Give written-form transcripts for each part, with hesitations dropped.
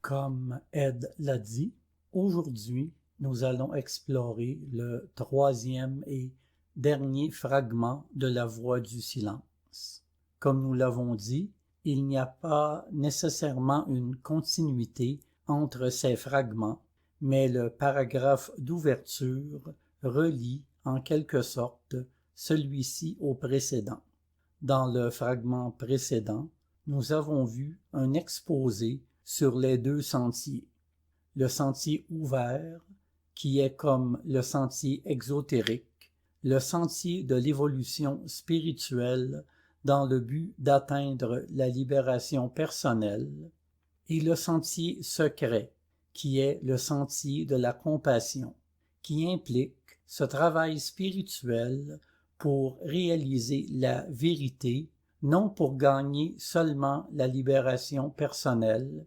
Comme Ed l'a dit, aujourd'hui, nous allons explorer le troisième et dernier fragment de la Voie du silence. Comme nous l'avons dit, il n'y a pas nécessairement une continuité entre ces fragments, mais le paragraphe d'ouverture relie en quelque sorte celui-ci au précédent. Dans le fragment précédent, nous avons vu un exposé sur les deux sentiers. Le sentier ouvert, qui est comme le sentier exotérique, le sentier de l'évolution spirituelle dans le but d'atteindre la libération personnelle, et le sentier secret, qui est le sentier de la compassion, qui implique ce travail spirituel pour réaliser la vérité, non pour gagner seulement la libération personnelle,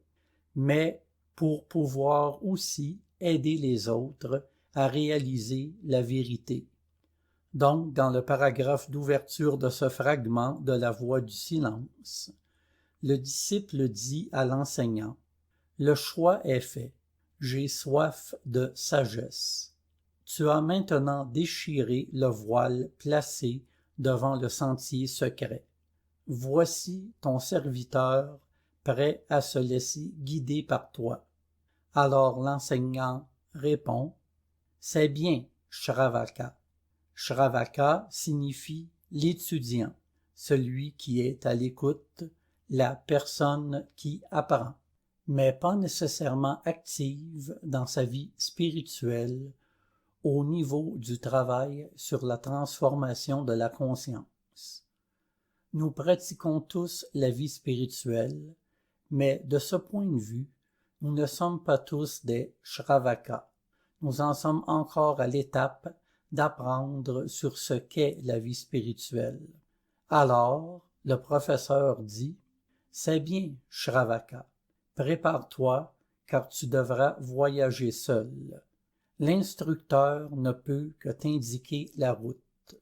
mais pour pouvoir aussi aider les autres à réaliser la vérité. Donc, dans le paragraphe d'ouverture de ce fragment de la Voie du silence, le disciple dit à l'enseignant: « Le choix est fait, j'ai soif de sagesse. Tu as maintenant déchiré le voile placé devant le sentier secret. Voici ton serviteur prêt à se laisser guider par toi. » Alors l'enseignant répond: « C'est bien, Shravaka. » Shravaka signifie l'étudiant, celui qui est à l'écoute, la personne qui apprend, mais pas nécessairement active dans sa vie spirituelle au niveau du travail sur la transformation de la conscience. Nous pratiquons tous la vie spirituelle, mais de ce point de vue, nous ne sommes pas tous des Shravakas. Nous en sommes encore à l'étape d'apprendre sur ce qu'est la vie spirituelle. Alors, le professeur dit: « C'est bien, Shravaka, prépare-toi, car tu devras voyager seul. L'instructeur ne peut que t'indiquer la route. »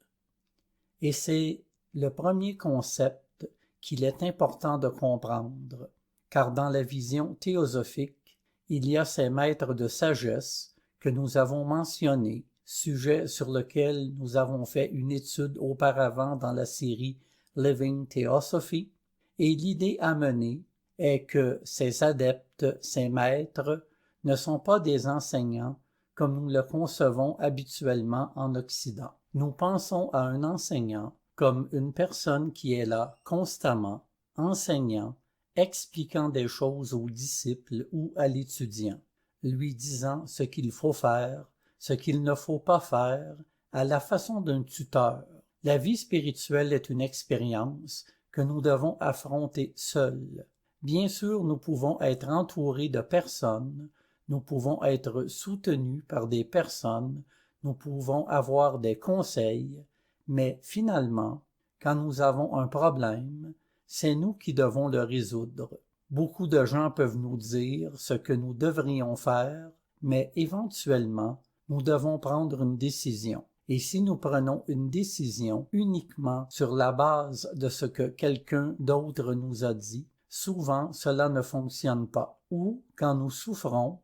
Et c'est le premier concept qu'il est important de comprendre, car dans la vision théosophique, il y a ces maîtres de sagesse que nous avons mentionnés, sujet sur lequel nous avons fait une étude auparavant dans la série Living Theosophy, et l'idée amenée est que ces adeptes, ces maîtres, ne sont pas des enseignants comme nous le concevons habituellement en Occident. Nous pensons à un enseignant comme une personne qui est là constamment, enseignant, expliquant des choses au disciple ou à l'étudiant, lui disant ce qu'il faut faire, ce qu'il ne faut pas faire, à la façon d'un tuteur. La vie spirituelle est une expérience que nous devons affronter seuls. Bien sûr, nous pouvons être entourés de personnes, nous pouvons être soutenus par des personnes, nous pouvons avoir des conseils, mais finalement, quand nous avons un problème, c'est nous qui devons le résoudre. Beaucoup de gens peuvent nous dire ce que nous devrions faire, mais éventuellement, nous devons prendre une décision. Et si nous prenons une décision uniquement sur la base de ce que quelqu'un d'autre nous a dit, souvent cela ne fonctionne pas. Ou, quand nous souffrons,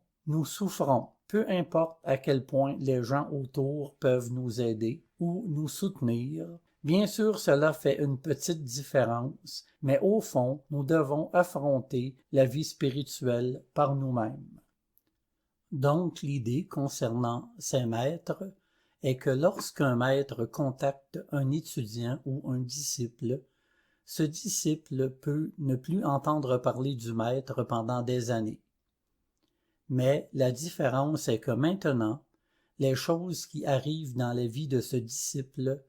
peu importe à quel point les gens autour peuvent nous aider ou nous soutenir. Bien sûr, cela fait une petite différence, mais au fond, nous devons affronter la vie spirituelle par nous-mêmes. Donc, l'idée concernant ces maîtres est que lorsqu'un maître contacte un étudiant ou un disciple, ce disciple peut ne plus entendre parler du maître pendant des années. Mais la différence est que maintenant, les choses qui arrivent dans la vie de ce disciple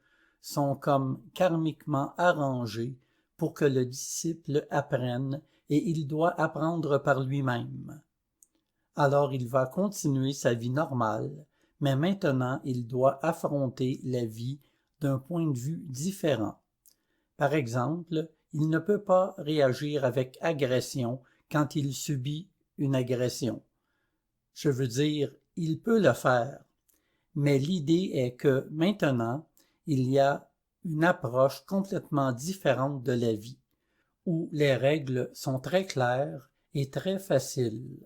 sont comme karmiquement arrangées pour que le disciple apprenne, et il doit apprendre par lui-même. Alors il va continuer sa vie normale, mais maintenant il doit affronter la vie d'un point de vue différent. Par exemple, il ne peut pas réagir avec agression quand il subit une agression. Je veux dire, il peut le faire, mais l'idée est que maintenant, il y a une approche complètement différente de la vie, où les règles sont très claires et très faciles.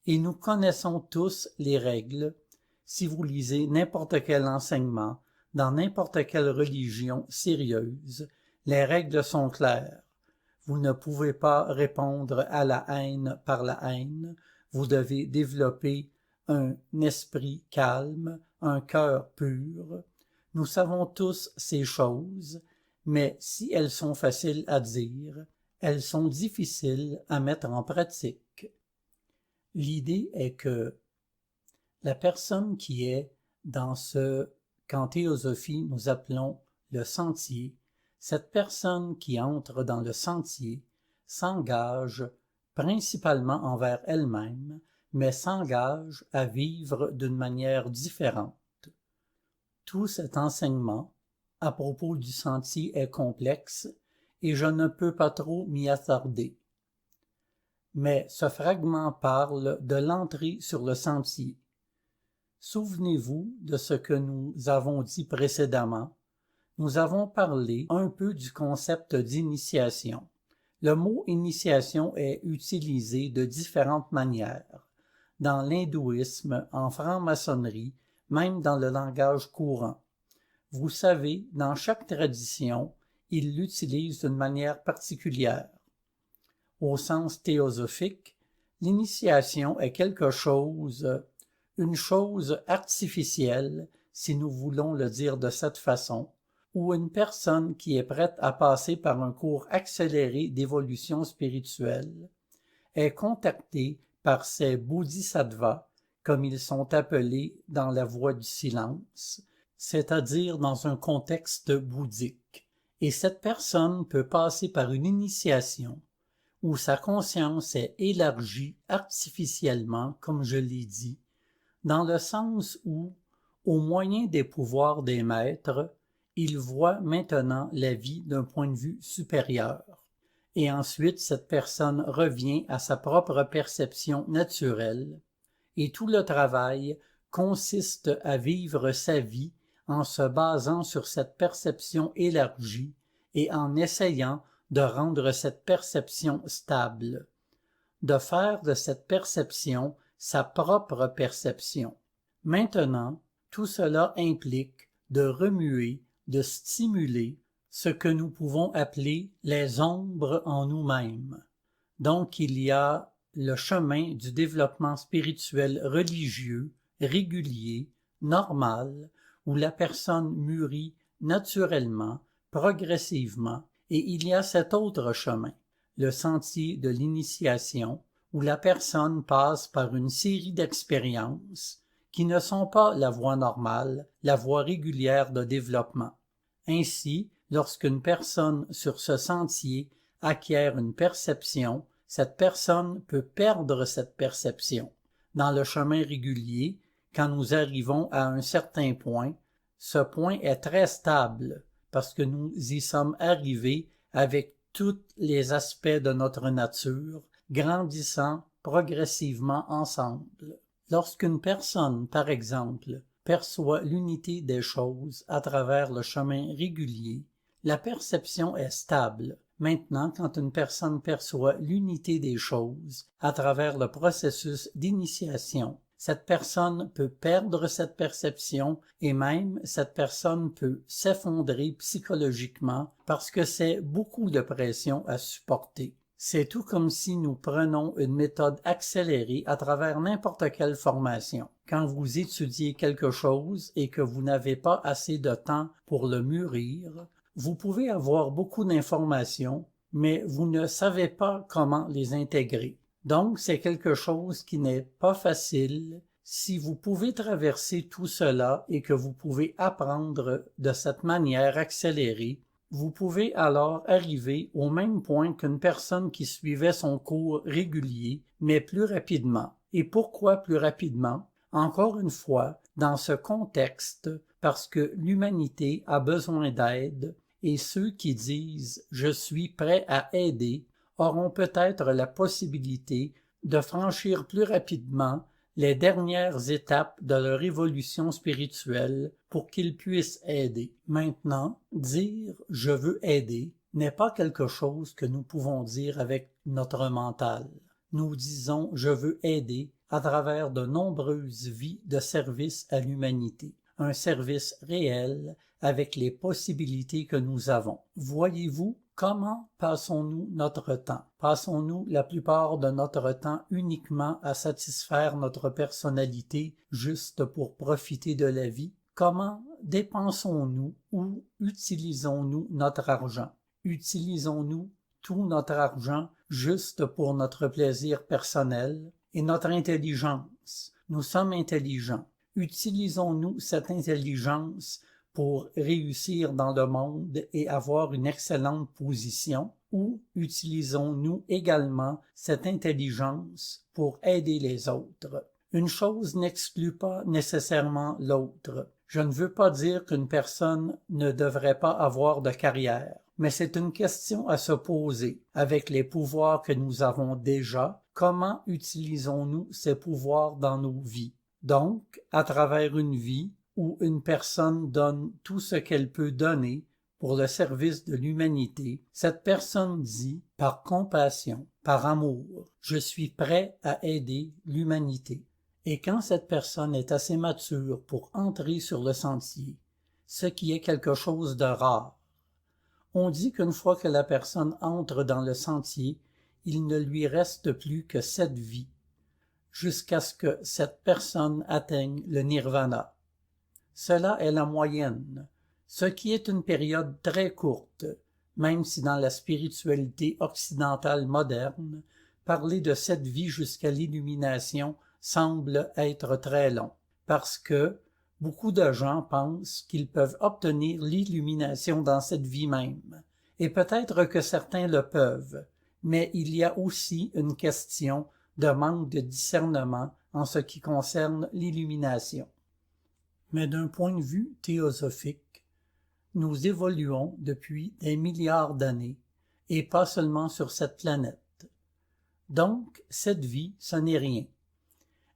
et nous connaissons tous les règles. Si vous lisez n'importe quel enseignement, dans n'importe quelle religion sérieuse, les règles sont claires. Vous ne pouvez pas répondre à la haine par la haine. Vous devez développer un esprit calme, un cœur pur. Nous savons tous ces choses, mais si elles sont faciles à dire, elles sont difficiles à mettre en pratique. L'idée est que la personne qui est dans ce qu'en théosophie nous appelons le sentier, cette personne qui entre dans le sentier s'engage principalement envers elle-même, mais s'engage à vivre d'une manière différente. Tout cet enseignement à propos du sentier est complexe et je ne peux pas trop m'y attarder. Mais ce fragment parle de l'entrée sur le sentier. Souvenez-vous de ce que nous avons dit précédemment. Nous avons parlé un peu du concept d'initiation. Le mot initiation est utilisé de différentes manières. Dans l'hindouisme, en franc-maçonnerie, même dans le langage courant. Vous savez, dans chaque tradition, ils l'utilisent d'une manière particulière. Au sens théosophique, l'initiation est quelque chose, une chose artificielle, si nous voulons le dire de cette façon, ou une personne qui est prête à passer par un cours accéléré d'évolution spirituelle est contactée par ces bodhisattvas, comme ils sont appelés dans la voie du silence, c'est-à-dire dans un contexte bouddhique. Et cette personne peut passer par une initiation où sa conscience est élargie artificiellement, comme je l'ai dit, dans le sens où, au moyen des pouvoirs des maîtres, il voit maintenant la vie d'un point de vue supérieur. Et ensuite, cette personne revient à sa propre perception naturelle, et tout le travail consiste à vivre sa vie en se basant sur cette perception élargie et en essayant de rendre cette perception stable, de faire de cette perception sa propre perception. Maintenant, tout cela implique de remuer, de stimuler ce que nous pouvons appeler les ombres en nous-mêmes. Donc il y a le chemin du développement spirituel religieux, régulier, normal, où la personne mûrit naturellement, progressivement, et il y a cet autre chemin, le sentier de l'initiation, où la personne passe par une série d'expériences qui ne sont pas la voie normale, la voie régulière de développement. Ainsi, lorsqu'une personne sur ce sentier acquiert une perception, cette personne peut perdre cette perception. Dans le chemin régulier, quand nous arrivons à un certain point, ce point est très stable parce que nous y sommes arrivés avec tous les aspects de notre nature, grandissant progressivement ensemble. Lorsqu'une personne, par exemple, perçoit l'unité des choses à travers le chemin régulier, la perception est stable. Maintenant, quand une personne perçoit l'unité des choses à travers le processus d'initiation, cette personne peut perdre cette perception et même cette personne peut s'effondrer psychologiquement parce que c'est beaucoup de pression à supporter. C'est tout comme si nous prenons une méthode accélérée à travers n'importe quelle formation. Quand vous étudiez quelque chose et que vous n'avez pas assez de temps pour le mûrir, vous pouvez avoir beaucoup d'informations, mais vous ne savez pas comment les intégrer. Donc, c'est quelque chose qui n'est pas facile. Si vous pouvez traverser tout cela et que vous pouvez apprendre de cette manière accélérée, vous pouvez alors arriver au même point qu'une personne qui suivait son cours régulier, mais plus rapidement. Et pourquoi plus rapidement? Encore une fois, dans ce contexte, parce que l'humanité a besoin d'aide, et ceux qui disent « je suis prêt à aider » auront peut-être la possibilité de franchir plus rapidement les dernières étapes de leur évolution spirituelle pour qu'ils puissent aider. Maintenant, dire « je veux aider » n'est pas quelque chose que nous pouvons dire avec notre mental. Nous disons « je veux aider » à travers de nombreuses vies de service à l'humanité, un service réel avec les possibilités que nous avons. Voyez-vous, comment passons-nous notre temps? Passons-nous la plupart de notre temps uniquement à satisfaire notre personnalité juste pour profiter de la vie? Comment dépensons-nous ou utilisons-nous notre argent? Utilisons-nous tout notre argent juste pour notre plaisir personnel et notre intelligence? Nous sommes intelligents. Utilisons-nous cette intelligence pour réussir dans le monde et avoir une excellente position, ou utilisons-nous également cette intelligence pour aider les autres? Une chose n'exclut pas nécessairement l'autre. Je ne veux pas dire qu'une personne ne devrait pas avoir de carrière, mais c'est une question à se poser. Avec les pouvoirs que nous avons déjà, comment utilisons-nous ces pouvoirs dans nos vies? Donc, à travers une vie où une personne donne tout ce qu'elle peut donner pour le service de l'humanité, cette personne dit, par compassion, par amour, je suis prêt à aider l'humanité. Et quand cette personne est assez mature pour entrer sur le sentier, ce qui est quelque chose de rare, on dit qu'une fois que la personne entre dans le sentier, il ne lui reste plus que cette vie, jusqu'à ce que cette personne atteigne le nirvana. Cela est la moyenne, ce qui est une période très courte, même si dans la spiritualité occidentale moderne, parler de cette vie jusqu'à l'illumination semble être très long, parce que beaucoup de gens pensent qu'ils peuvent obtenir l'illumination dans cette vie même, et peut-être que certains le peuvent, mais il y a aussi une question de manque de discernement en ce qui concerne l'illumination. Mais d'un point de vue théosophique, nous évoluons depuis des milliards d'années, et pas seulement sur cette planète. Donc, cette vie, ce n'est rien.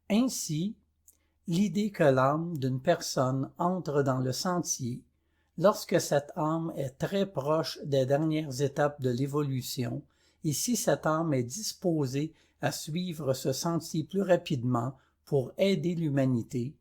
Ainsi, l'idée que l'âme d'une personne entre dans le sentier, lorsque cette âme est très proche des dernières étapes de l'évolution, et si cette âme est disposée à suivre ce sentier plus rapidement pour aider l'humanité,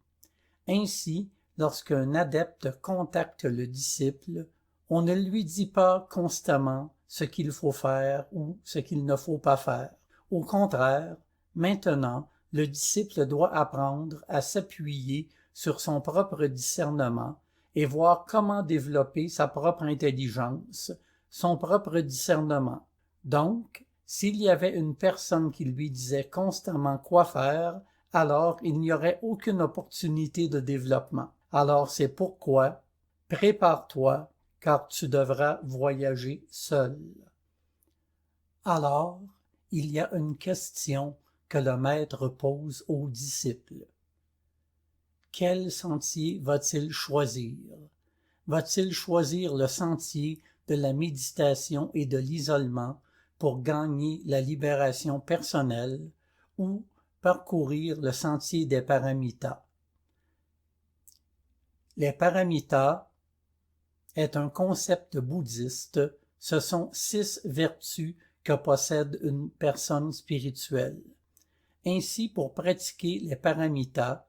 ainsi, lorsqu'un adepte contacte le disciple, on ne lui dit pas constamment ce qu'il faut faire ou ce qu'il ne faut pas faire. Au contraire, maintenant, le disciple doit apprendre à s'appuyer sur son propre discernement et voir comment développer sa propre intelligence, son propre discernement. Donc, s'il y avait une personne qui lui disait constamment quoi faire, alors il n'y aurait aucune opportunité de développement. Alors c'est pourquoi, prépare-toi, car tu devras voyager seul. Alors, il y a une question que le maître pose aux disciples. Quel sentier va-t-il choisir? Va-t-il choisir le sentier de la méditation et de l'isolement pour gagner la libération personnelle ou parcourir le sentier des paramitas? Les paramitas est un concept bouddhiste. Ce sont 6 vertus que possède une personne spirituelle. Ainsi, pour pratiquer les paramitas,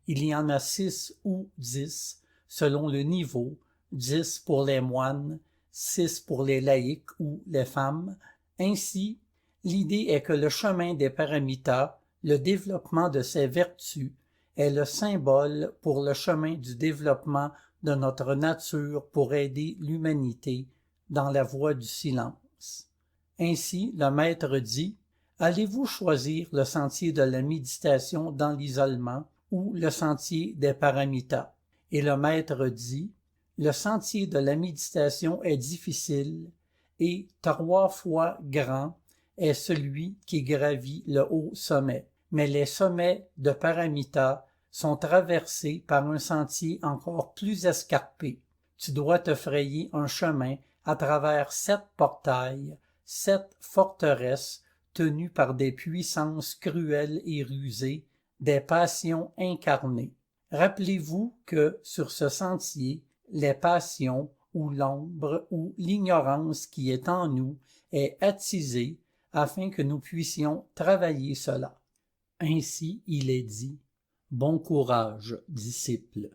il y en a 6 ou 10 selon le niveau, 10 pour les moines, 6 pour les laïcs ou les femmes. Ainsi, l'idée est que le chemin des paramitas, le développement de ces vertus, est le symbole pour le chemin du développement de notre nature pour aider l'humanité dans la voie du silence. Ainsi, le maître dit, « Allez-vous choisir le sentier de la méditation dans l'isolement ou le sentier des paramitas? » Et le maître dit, « Le sentier de la méditation est difficile et 3 fois grand est celui qui gravit le haut sommet. Mais les sommets de paramitas sont traversés par un sentier encore plus escarpé. Tu dois te frayer un chemin à travers 7 portails, 7 forteresses tenues par des puissances cruelles et rusées, des passions incarnées. Rappelez-vous que sur ce sentier, les passions ou l'ombre ou l'ignorance qui est en nous est attisée afin que nous puissions travailler cela. Ainsi il est dit, « Bon courage, disciple.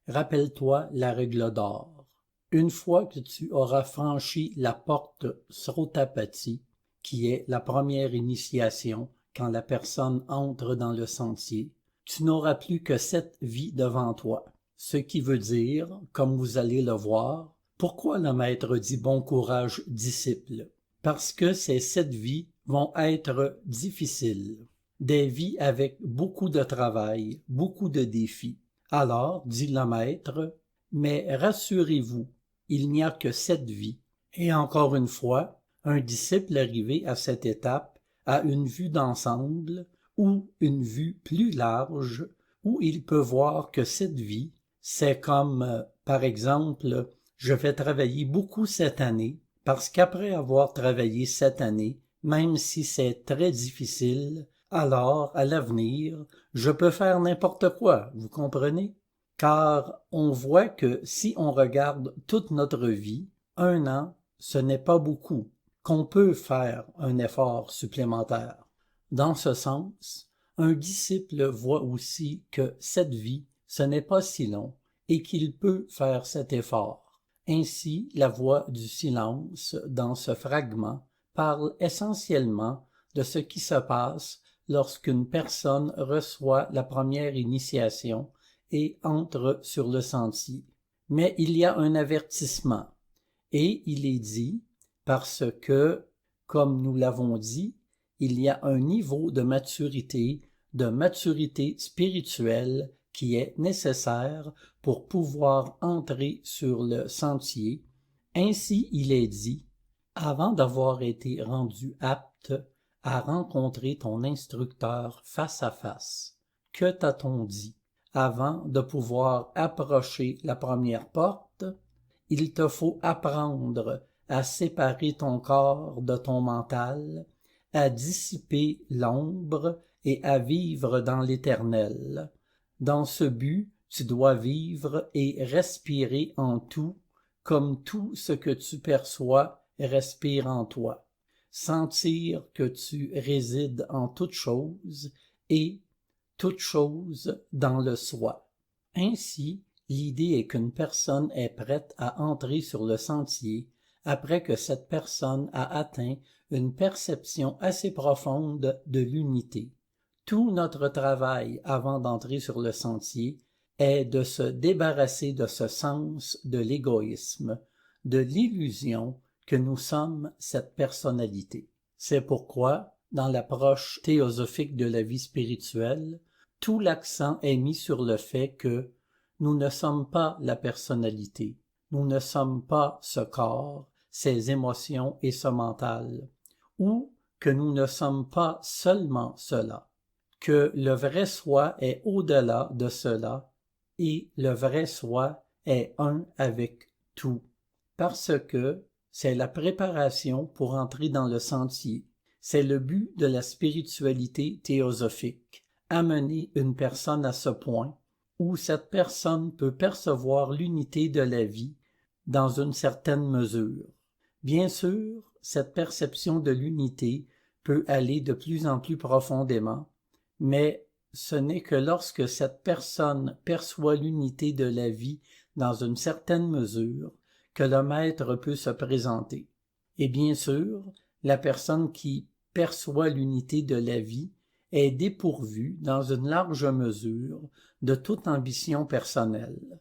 Rappelle-toi la règle d'or. Une fois que tu auras franchi la porte Srotapati, qui est la première initiation quand la personne entre dans le sentier, tu n'auras plus que 7 vies devant toi. » Ce qui veut dire, comme vous allez le voir, pourquoi le maître dit « Bon courage, disciple » ? Parce que ces 7 vies vont être difficiles. Des vies avec beaucoup de travail, beaucoup de défis. Alors, dit le maître, mais rassurez-vous, il n'y a que 7 vies. Et encore une fois, un disciple arrivé à cette étape a une vue d'ensemble ou une vue plus large où il peut voir que cette vie, c'est comme, par exemple, je vais travailler beaucoup cette année parce qu'après avoir travaillé cette année, même si c'est très difficile, alors, à l'avenir, je peux faire n'importe quoi, vous comprenez? Car on voit que si on regarde toute notre vie, 1 an, ce n'est pas beaucoup, qu'on peut faire un effort supplémentaire. Dans ce sens, un disciple voit aussi que cette vie, ce n'est pas si long et qu'il peut faire cet effort. Ainsi, la voix du silence, dans ce fragment, parle essentiellement de ce qui se passe lorsqu'une personne reçoit la première initiation et entre sur le sentier. Mais il y a un avertissement, et il est dit parce que, comme nous l'avons dit, il y a un niveau de maturité spirituelle qui est nécessaire pour pouvoir entrer sur le sentier. Ainsi il est dit, avant d'avoir été rendu apte à rencontrer ton instructeur face à face. Que t'a-t-on dit? Avant de pouvoir approcher la première porte, il te faut apprendre à séparer ton corps de ton mental, à dissiper l'ombre et à vivre dans l'éternel. Dans ce but, tu dois vivre et respirer en tout, comme tout ce que tu perçois respire en toi. Sentir que tu résides en toute chose et toute chose dans le soi. Ainsi, l'idée est qu'une personne est prête à entrer sur le sentier après que cette personne a atteint une perception assez profonde de l'unité. Tout notre travail avant d'entrer sur le sentier est de se débarrasser de ce sens de l'égoïsme, de l'illusion que nous sommes cette personnalité. C'est pourquoi, dans l'approche théosophique de la vie spirituelle, tout l'accent est mis sur le fait que nous ne sommes pas la personnalité, nous ne sommes pas ce corps, ces émotions et ce mental, ou que nous ne sommes pas seulement cela, que le vrai soi est au-delà de cela et le vrai soi est un avec tout, parce que c'est la préparation pour entrer dans le sentier. C'est le but de la spiritualité théosophique, amener une personne à ce point où cette personne peut percevoir l'unité de la vie dans une certaine mesure. Bien sûr, cette perception de l'unité peut aller de plus en plus profondément, mais ce n'est que lorsque cette personne perçoit l'unité de la vie dans une certaine mesure que le maître peut se présenter. Et bien sûr, la personne qui perçoit l'unité de la vie est dépourvue, dans une large mesure, de toute ambition personnelle.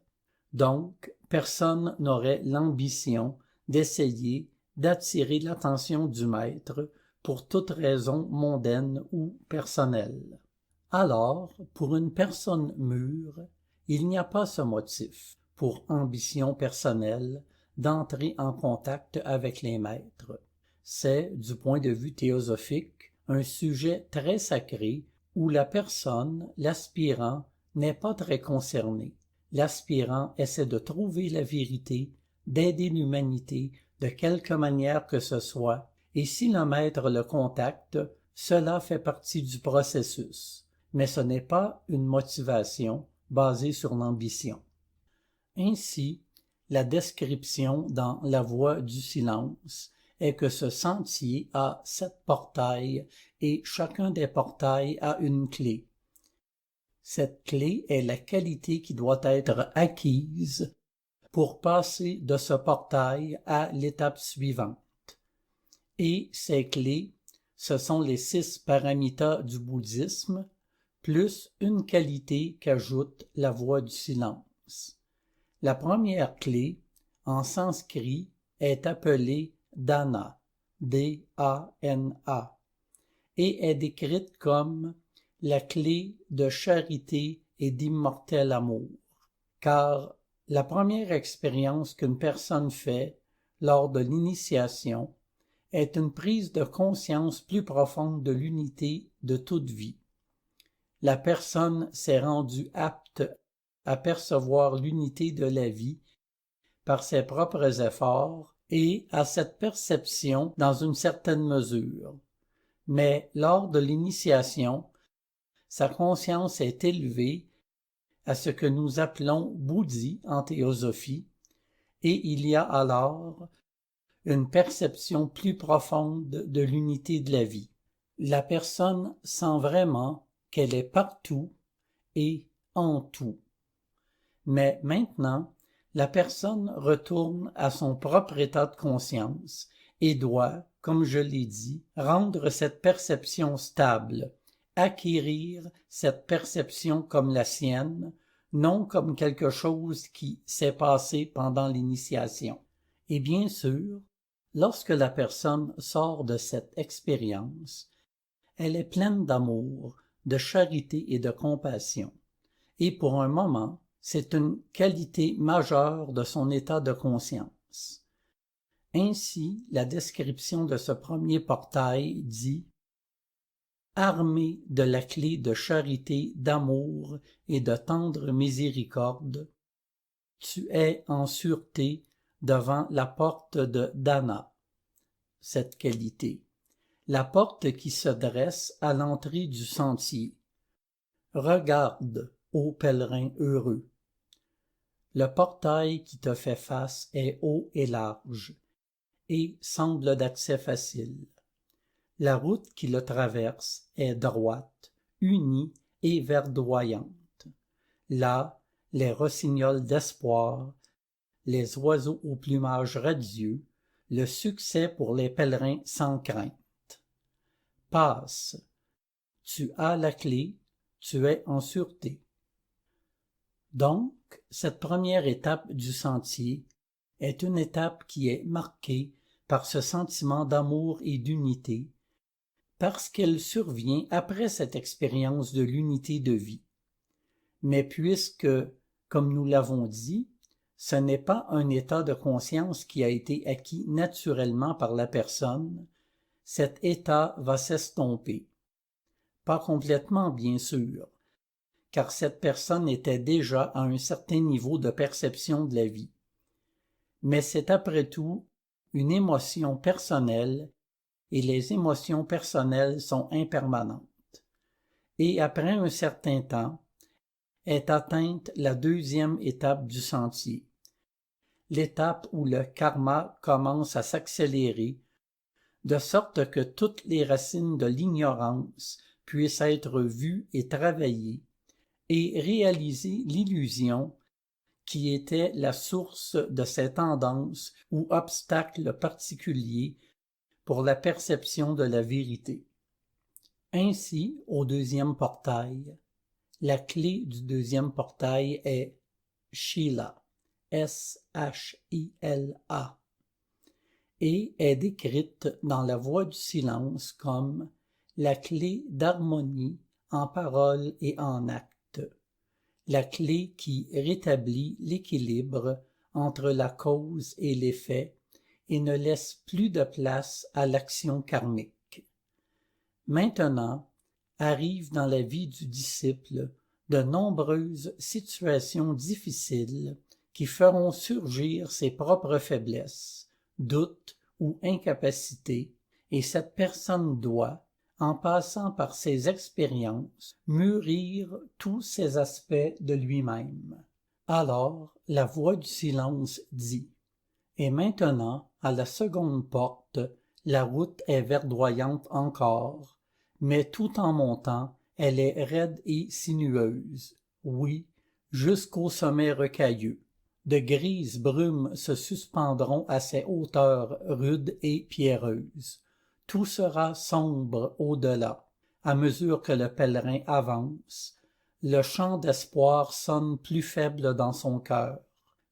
Donc, personne n'aurait l'ambition d'essayer d'attirer l'attention du maître pour toute raison mondaine ou personnelle. Alors, pour une personne mûre, il n'y a pas ce motif, pour ambition personnelle, d'entrer en contact avec les maîtres. C'est, du point de vue théosophique, un sujet très sacré où la personne, l'aspirant, n'est pas très concerné. L'aspirant essaie de trouver la vérité, d'aider l'humanité de quelque manière que ce soit, et si le maître le contacte, cela fait partie du processus, mais ce n'est pas une motivation basée sur l'ambition. Ainsi, la description dans La Voix du silence est que ce sentier a 7 portails et chacun des portails a une clé. Cette clé est la qualité qui doit être acquise pour passer de ce portail à l'étape suivante. Et ces clés, ce sont les 6 paramitas du bouddhisme, plus une qualité qu'ajoute la voie du silence. La première clé, en sanskrit, est appelée dana, D-A-N-A, et est décrite comme la clé de charité et d'immortel amour, car la première expérience qu'une personne fait lors de l'initiation est une prise de conscience plus profonde de l'unité de toute vie. La personne s'est rendue apte à percevoir l'unité de la vie par ses propres efforts et à cette perception dans une certaine mesure. Mais lors de l'initiation, sa conscience est élevée à ce que nous appelons Buddhi en théosophie, et il y a alors une perception plus profonde de l'unité de la vie. La personne sent vraiment qu'elle est partout et en tout. Mais maintenant, la personne retourne à son propre état de conscience et doit, comme je l'ai dit, rendre cette perception stable, acquérir cette perception comme la sienne, non comme quelque chose qui s'est passé pendant l'initiation. Et bien sûr, lorsque la personne sort de cette expérience, elle est pleine d'amour, de charité et de compassion. Et pour un moment, c'est une qualité majeure de son état de conscience. Ainsi, la description de ce premier portail dit « Armé de la clé de charité, d'amour et de tendre miséricorde, tu es en sûreté devant la porte de Dana. » Cette qualité, la porte qui se dresse à l'entrée du sentier. Regarde, ô pèlerin heureux. Le portail qui te fait face est haut et large, et semble d'accès facile. La route qui le traverse est droite, unie et verdoyante. Là, les rossignols d'espoir, les oiseaux au plumage radieux, le succès pour les pèlerins sans crainte. Passe, tu as la clé, tu es en sûreté. Donc, cette première étape du sentier est une étape qui est marquée par ce sentiment d'amour et d'unité, parce qu'elle survient après cette expérience de l'unité de vie. Mais puisque, comme nous l'avons dit, ce n'est pas un état de conscience qui a été acquis naturellement par la personne, cet état va s'estomper. Pas complètement, bien sûr, car cette personne était déjà à un certain niveau de perception de la vie. Mais c'est après tout une émotion personnelle, et les émotions personnelles sont impermanentes. Et après un certain temps, est atteinte la deuxième étape du sentier, l'étape où le karma commence à s'accélérer, de sorte que toutes les racines de l'ignorance puissent être vues et travaillées, et réaliser l'illusion qui était la source de ces tendances ou obstacles particuliers pour la perception de la vérité. Ainsi, au deuxième portail, la clé du deuxième portail est Shila, S-H-I-L-A, et est décrite dans la voie du silence comme la clé d'harmonie en parole et en acte, la clé qui rétablit l'équilibre entre la cause et l'effet et ne laisse plus de place à l'action karmique. Maintenant, arrivent dans la vie du disciple de nombreuses situations difficiles qui feront surgir ses propres faiblesses, doutes ou incapacités, et cette personne doit, en passant par ces expériences, mûrir tous ces aspects de lui-même. Alors, la voix du silence dit « Et maintenant, à la seconde porte, la route est verdoyante encore, mais tout en montant, elle est raide et sinueuse. Oui, jusqu'au sommet rocailleux. De grises brumes se suspendront à ces hauteurs rudes et pierreuses. Tout sera sombre au-delà, à mesure que le pèlerin avance. Le chant d'espoir sonne plus faible dans son cœur.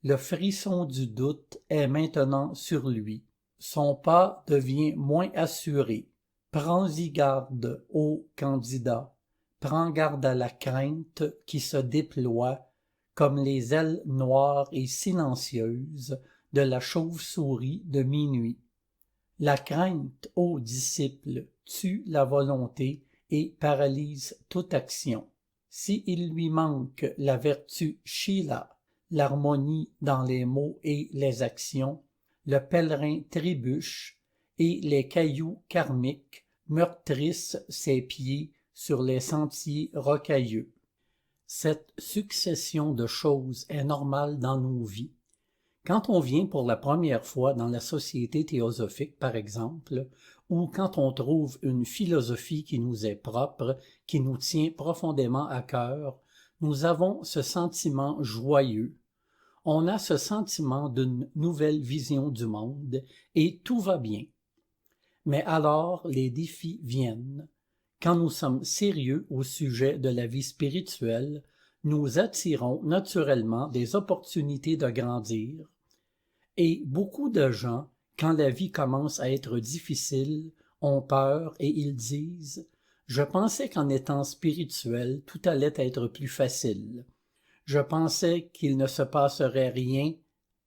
Le frisson du doute est maintenant sur lui. Son pas devient moins assuré. Prends-y garde, ô candidat. Prends garde à la crainte qui se déploie comme les ailes noires et silencieuses de la chauve-souris de minuit. La crainte, ô disciple, tue la volonté et paralyse toute action. S'il lui manque la vertu Shila, l'harmonie dans les mots et les actions, le pèlerin trébuche et les cailloux karmiques meurtrissent ses pieds sur les sentiers rocailleux. Cette succession de choses est normale dans nos vies. Quand on vient pour la première fois dans la société théosophique, par exemple, ou quand on trouve une philosophie qui nous est propre, qui nous tient profondément à cœur, nous avons ce sentiment joyeux. On a ce sentiment d'une nouvelle vision du monde et tout va bien. Mais alors les défis viennent. Quand nous sommes sérieux au sujet de la vie spirituelle, nous attirons naturellement des opportunités de grandir. Et beaucoup de gens, quand la vie commence à être difficile, ont peur et ils disent « Je pensais qu'en étant spirituel, tout allait être plus facile. Je pensais qu'il ne se passerait rien.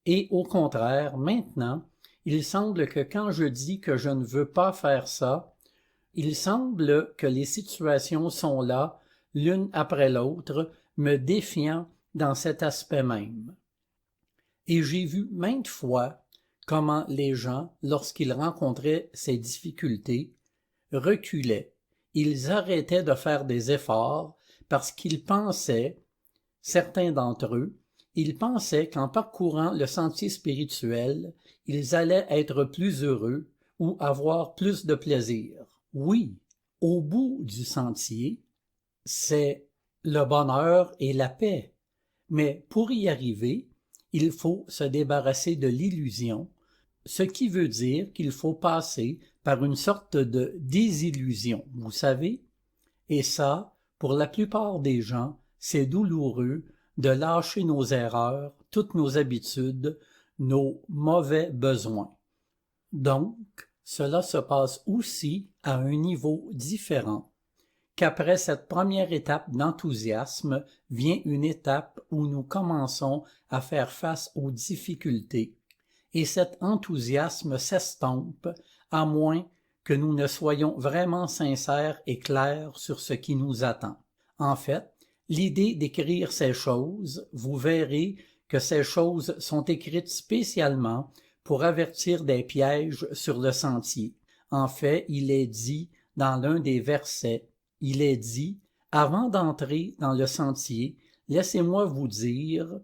Et au contraire, maintenant, il semble que quand je dis que je ne veux pas faire ça, il semble que les situations sont là, l'une après l'autre, me défiant dans cet aspect même. » Et j'ai vu maintes fois comment les gens, lorsqu'ils rencontraient ces difficultés, reculaient. Ils arrêtaient de faire des efforts parce qu'ils pensaient, certains d'entre eux, ils pensaient qu'en parcourant le sentier spirituel, ils allaient être plus heureux ou avoir plus de plaisir. Oui, au bout du sentier, c'est le bonheur et la paix. Mais pour y arriver, il faut se débarrasser de l'illusion, ce qui veut dire qu'il faut passer par une sorte de désillusion, vous savez? Et ça, pour la plupart des gens, c'est douloureux de lâcher nos erreurs, toutes nos habitudes, nos mauvais besoins. Donc, cela se passe aussi à un niveau différent, qu'après cette première étape d'enthousiasme vient une étape où nous commençons à faire face aux difficultés, et cet enthousiasme s'estompe à moins que nous ne soyons vraiment sincères et clairs sur ce qui nous attend. En fait, l'idée d'écrire ces choses, vous verrez que ces choses sont écrites spécialement pour avertir des pièges sur le sentier. En fait, il est dit dans l'un des versets, il est dit « Avant d'entrer dans le sentier, laissez-moi vous dire,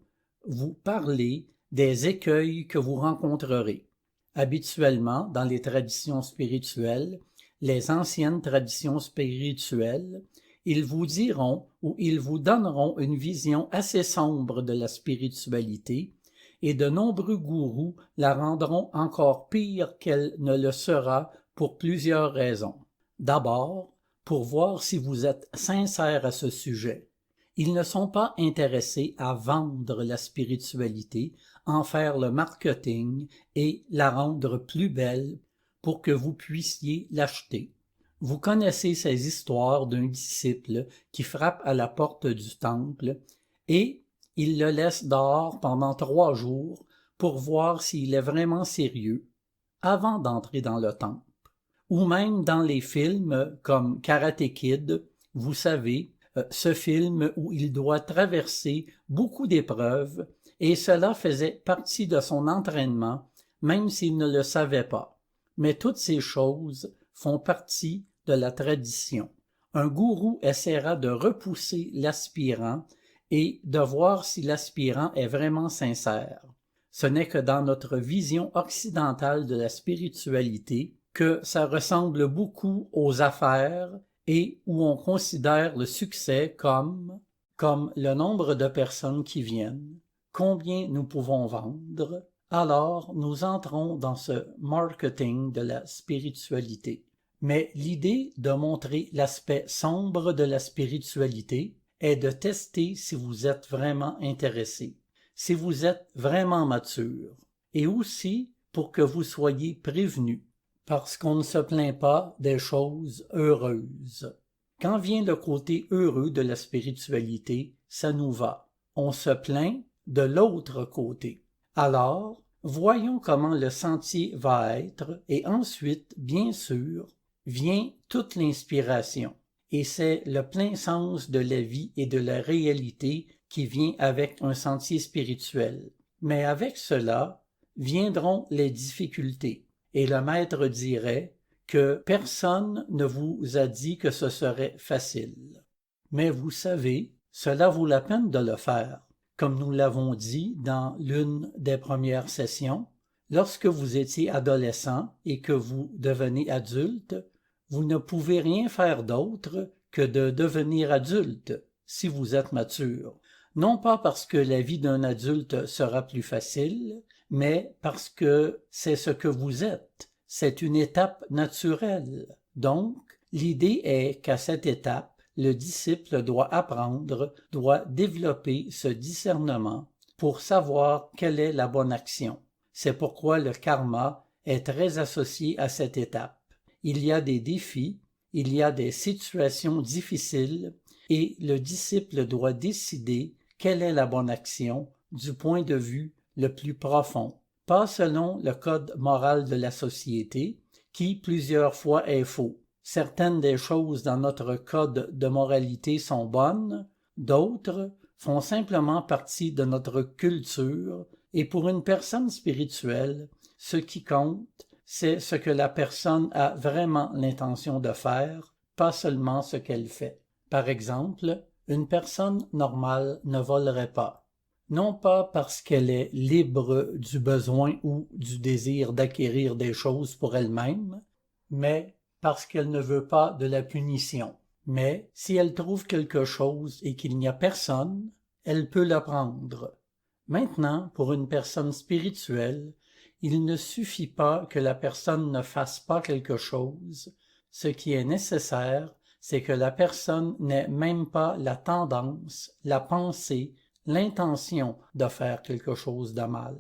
vous parler des écueils que vous rencontrerez. » Habituellement, dans les traditions spirituelles, les anciennes traditions spirituelles, ils vous diront ou ils vous donneront une vision assez sombre de la spiritualité, et de nombreux gourous la rendront encore pire qu'elle ne le sera pour plusieurs raisons. D'abord, pour voir si vous êtes sincère à ce sujet. Ils ne sont pas intéressés à vendre la spiritualité, en faire le marketing et la rendre plus belle pour que vous puissiez l'acheter. Vous connaissez ces histoires d'un disciple qui frappe à la porte du temple et il le laisse dehors pendant 3 jours pour voir s'il est vraiment sérieux avant d'entrer dans le temple. Ou même dans les films comme Karate Kid, vous savez, ce film où il doit traverser beaucoup d'épreuves et cela faisait partie de son entraînement, même s'il ne le savait pas. Mais toutes ces choses font partie de la tradition. Un gourou essaiera de repousser l'aspirant et de voir si l'aspirant est vraiment sincère. Ce n'est que dans notre vision occidentale de la spiritualité que ça ressemble beaucoup aux affaires et où on considère le succès comme le nombre de personnes qui viennent, combien nous pouvons vendre. Alors nous entrons dans ce marketing de la spiritualité. Mais l'idée de montrer l'aspect sombre de la spiritualité est de tester si vous êtes vraiment intéressé, si vous êtes vraiment mature, et aussi pour que vous soyez prévenus, parce qu'on ne se plaint pas des choses heureuses. Quand vient le côté heureux de la spiritualité, ça nous va. On se plaint de l'autre côté. Alors, voyons comment le sentier va être, et ensuite, bien sûr, vient toute l'inspiration. Et c'est le plein sens de la vie et de la réalité qui vient avec un sentier spirituel. Mais avec cela viendront les difficultés. Et le maître dirait que personne ne vous a dit que ce serait facile. Mais vous savez, cela vaut la peine de le faire. Comme nous l'avons dit dans l'une des premières sessions, lorsque vous étiez adolescent et que vous devenez adulte, vous ne pouvez rien faire d'autre que de devenir adulte si vous êtes mature. Non pas parce que la vie d'un adulte sera plus facile, mais parce que c'est ce que vous êtes. C'est une étape naturelle. Donc, l'idée est qu'à cette étape, le disciple doit apprendre, doit développer ce discernement pour savoir quelle est la bonne action. C'est pourquoi le karma est très associé à cette étape. Il y a des défis, il y a des situations difficiles et le disciple doit décider quelle est la bonne action du point de vue le plus profond, pas selon le code moral de la société, qui plusieurs fois est faux. Certaines des choses dans notre code de moralité sont bonnes, d'autres font simplement partie de notre culture, et pour une personne spirituelle, ce qui compte, c'est ce que la personne a vraiment l'intention de faire, pas seulement ce qu'elle fait. Par exemple, une personne normale ne volerait pas. Non pas parce qu'elle est libre du besoin ou du désir d'acquérir des choses pour elle-même, mais parce qu'elle ne veut pas de la punition. Mais si elle trouve quelque chose et qu'il n'y a personne, elle peut le prendre. Maintenant, pour une personne spirituelle, il ne suffit pas que la personne ne fasse pas quelque chose. Ce qui est nécessaire, c'est que la personne n'ait même pas la tendance, la pensée, l'intention de faire quelque chose de mal.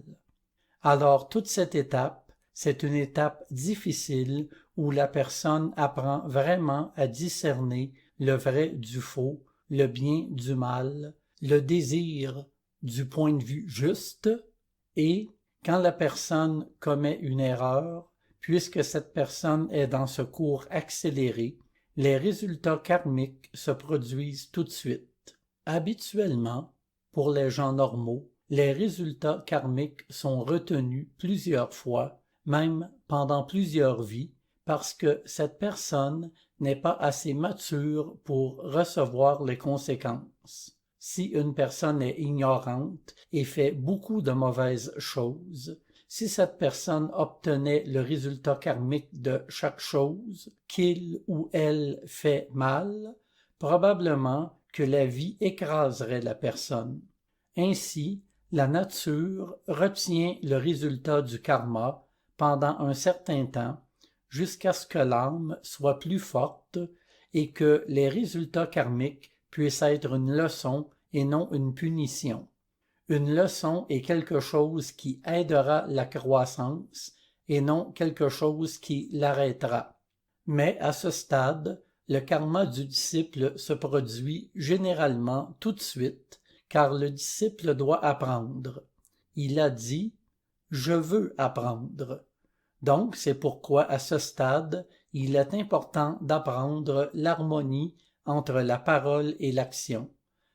Alors toute cette étape, c'est une étape difficile où la personne apprend vraiment à discerner le vrai du faux, le bien du mal, le désir du point de vue juste, et quand la personne commet une erreur, puisque cette personne est dans ce cours accéléré, les résultats karmiques se produisent tout de suite. Habituellement, pour les gens normaux, les résultats karmiques sont retenus plusieurs fois, même pendant plusieurs vies, parce que cette personne n'est pas assez mature pour recevoir les conséquences. Si une personne est ignorante et fait beaucoup de mauvaises choses, si cette personne obtenait le résultat karmique de chaque chose qu'il ou elle fait mal, probablement que la vie écraserait la personne. Ainsi, la nature retient le résultat du karma pendant un certain temps, jusqu'à ce que l'âme soit plus forte et que les résultats karmiques puissent être une leçon et non une punition. Une leçon est quelque chose qui aidera la croissance et non quelque chose qui l'arrêtera. Mais à ce stade, le karma du disciple se produit généralement tout de suite, car le disciple doit apprendre. Il a dit « Je veux apprendre ». Donc c'est pourquoi à ce stade, il est important d'apprendre l'harmonie entre la parole et l'action.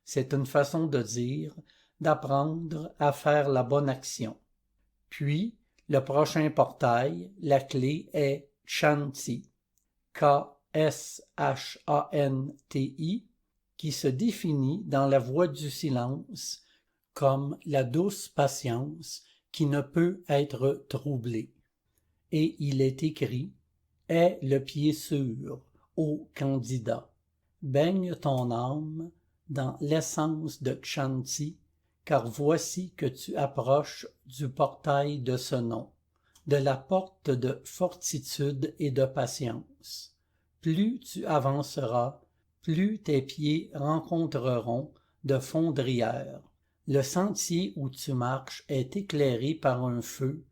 C'est une façon de dire d'apprendre à faire la bonne action. Puis, le prochain portail, la clé est Kshanti, K-S-H-A-N-T-I, qui se définit dans la voie du silence comme la douce patience qui ne peut être troublé. Et il est écrit: aie le pied sûr, ô candidat, baigne ton âme dans l'essence de Kshanti, car voici que tu approches du portail de ce nom, de la porte de fortitude et de patience. Plus tu avanceras, plus tes pieds rencontreront de fondrières. Le sentier où tu marches est éclairé par un feu,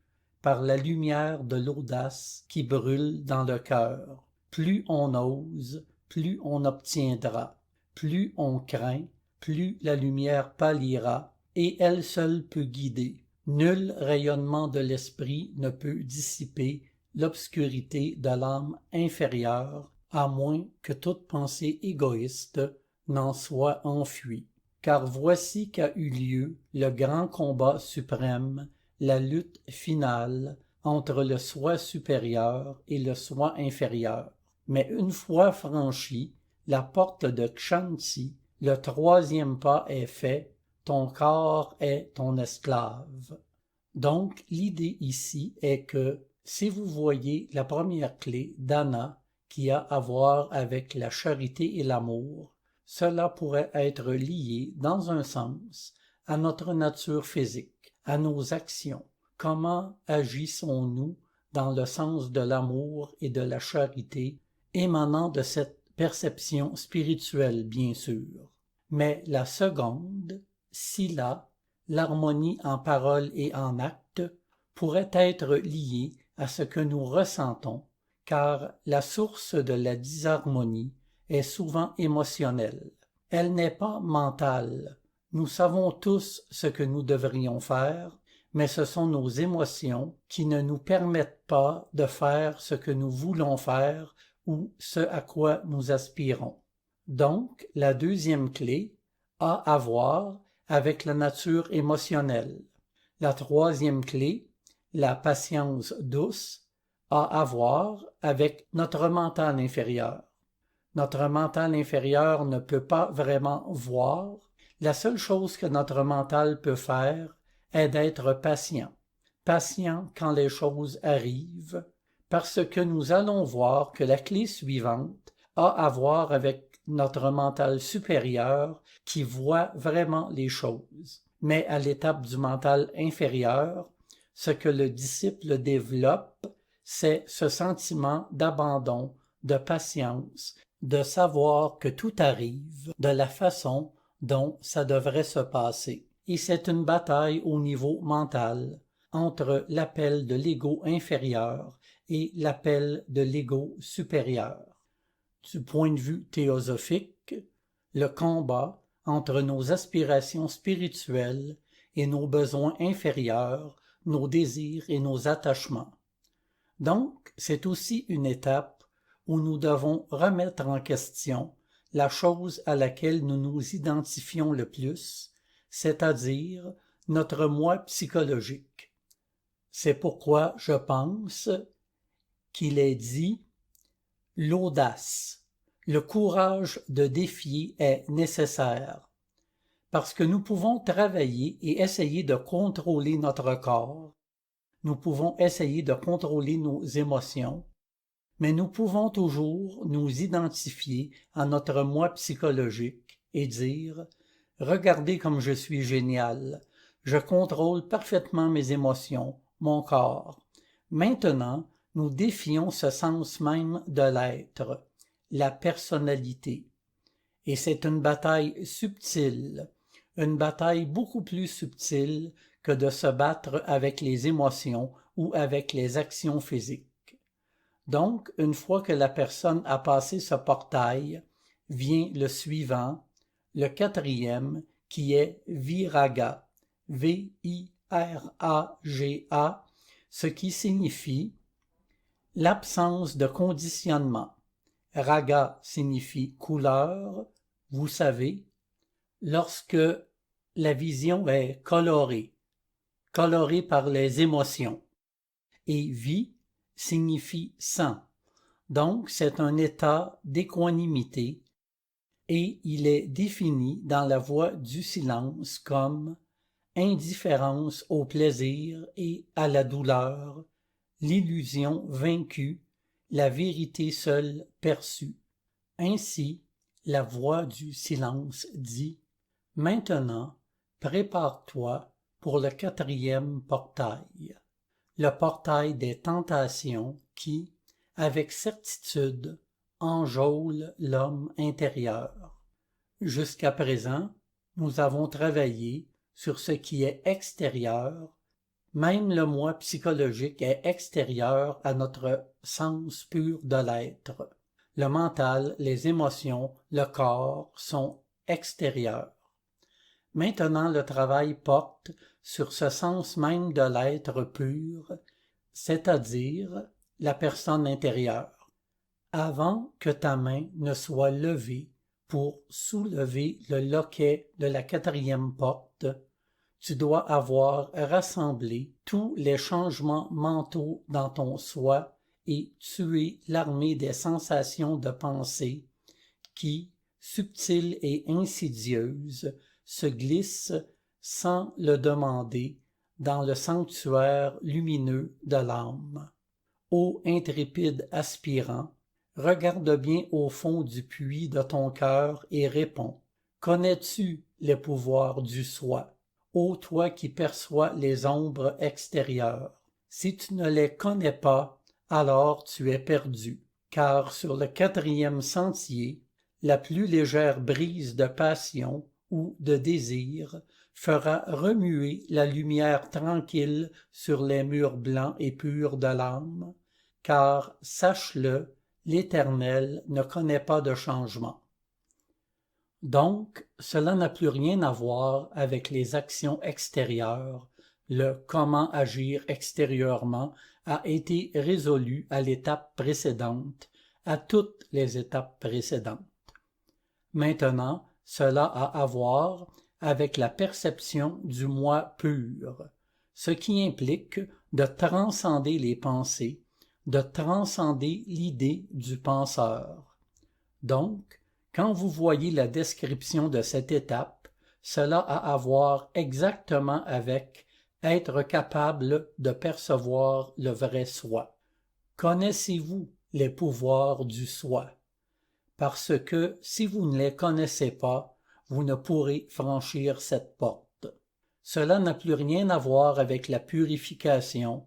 par la lumière de l'audace qui brûle dans le cœur. Plus on ose, plus on obtiendra. Plus on craint, plus la lumière pâlira, et elle seule peut guider. Nul rayonnement de l'esprit ne peut dissiper l'obscurité de l'âme inférieure, à moins que toute pensée égoïste n'en soit enfuie. Car voici qu'a eu lieu le grand combat suprême, la lutte finale entre le soi supérieur et le soi inférieur. Mais une fois franchie la porte de Kshanti, le troisième pas est fait, ton corps est ton esclave. Donc l'idée ici est que si vous voyez la première clé d'Anna qui a à voir avec la charité et l'amour, cela pourrait être lié dans un sens à notre nature physique, à nos actions. Comment agissons-nous dans le sens de l'amour et de la charité émanant de cette perception spirituelle, bien sûr. Mais la seconde, Sila, l'harmonie en parole et en acte, pourrait être liée à ce que nous ressentons, car la source de la disharmonie est souvent émotionnelle. Elle n'est pas mentale. Nous savons tous ce que nous devrions faire, mais ce sont nos émotions qui ne nous permettent pas de faire ce que nous voulons faire ou ce à quoi nous aspirons. Donc, la deuxième clé a à voir avec la nature émotionnelle. La troisième clé, la patience douce, a à voir avec notre mental inférieur. Notre mental inférieur ne peut pas vraiment voir. La seule chose que notre mental peut faire est d'être patient. Patient quand les choses arrivent, parce que nous allons voir que la clé suivante a à voir avec notre mental supérieur qui voit vraiment les choses. Mais à l'étape du mental inférieur, ce que le disciple développe, c'est ce sentiment d'abandon, de patience, de savoir que tout arrive de la façon dont ça devrait se passer. Et c'est une bataille au niveau mental entre l'appel de l'ego inférieur et l'appel de l'ego supérieur. Du point de vue théosophique, le combat entre nos aspirations spirituelles et nos besoins inférieurs, nos désirs et nos attachements. Donc, c'est aussi une étape où nous devons remettre en question la chose à laquelle nous nous identifions le plus, c'est-à-dire notre moi psychologique. C'est pourquoi je pense qu'il est dit « l'audace, le courage de défier est nécessaire ». Parce que nous pouvons travailler et essayer de contrôler notre corps, nous pouvons essayer de contrôler nos émotions, mais nous pouvons toujours nous identifier à notre moi psychologique et dire « Regardez comme je suis génial, je contrôle parfaitement mes émotions, mon corps. » Maintenant, nous défions ce sens même de l'être, la personnalité. Et c'est une bataille subtile, une bataille beaucoup plus subtile que de se battre avec les émotions ou avec les actions physiques. Donc, une fois que la personne a passé ce portail, vient le suivant, le quatrième, qui est Viraga, V-I-R-A-G-A, ce qui signifie l'absence de conditionnement. Raga signifie couleur, vous savez, lorsque la vision est colorée par les émotions. Et vi signifie sang. Donc, c'est un état d'équanimité et il est défini dans la voie du silence comme indifférence au plaisir et à la douleur, l'illusion vaincue, la vérité seule perçue. Ainsi, la voix du silence dit « Maintenant, prépare-toi pour le 4e portail, le portail des tentations qui, avec certitude, enjôle l'homme intérieur. Jusqu'à présent, nous avons travaillé sur ce qui est extérieur. Même le moi psychologique est extérieur à notre sens pur de l'être. Le mental, les émotions, le corps sont extérieurs. Maintenant, le travail porte sur ce sens même de l'être pur, c'est-à-dire la personne intérieure. Avant que ta main ne soit levée pour soulever le loquet de la 4e porte, tu dois avoir rassemblé tous les changements mentaux dans ton soi et tuer l'armée des sensations de pensée qui, subtiles et insidieuses, se glissent sans le demander dans le sanctuaire lumineux de l'âme. Ô intrépide aspirant, regarde bien au fond du puits de ton cœur et réponds. Connais-tu les pouvoirs du soi? Ô toi qui perçois les ombres extérieures, si tu ne les connais pas, alors tu es perdu, car sur le 4e sentier, la plus légère brise de passion ou de désir fera remuer la lumière tranquille sur les murs blancs et purs de l'âme, car, sache-le, l'Éternel ne connaît pas de changement. Donc, cela n'a plus rien à voir avec les actions extérieures. Le comment agir extérieurement a été résolu à l'étape précédente, à toutes les étapes précédentes. Maintenant, cela a à voir avec la perception du moi pur, ce qui implique de transcender les pensées, de transcender l'idée du penseur. Donc, quand vous voyez la description de cette étape, cela a à voir exactement avec être capable de percevoir le vrai soi. Connaissez-vous les pouvoirs du soi? Parce que si vous ne les connaissez pas, vous ne pourrez franchir cette porte. Cela n'a plus rien à voir avec la purification,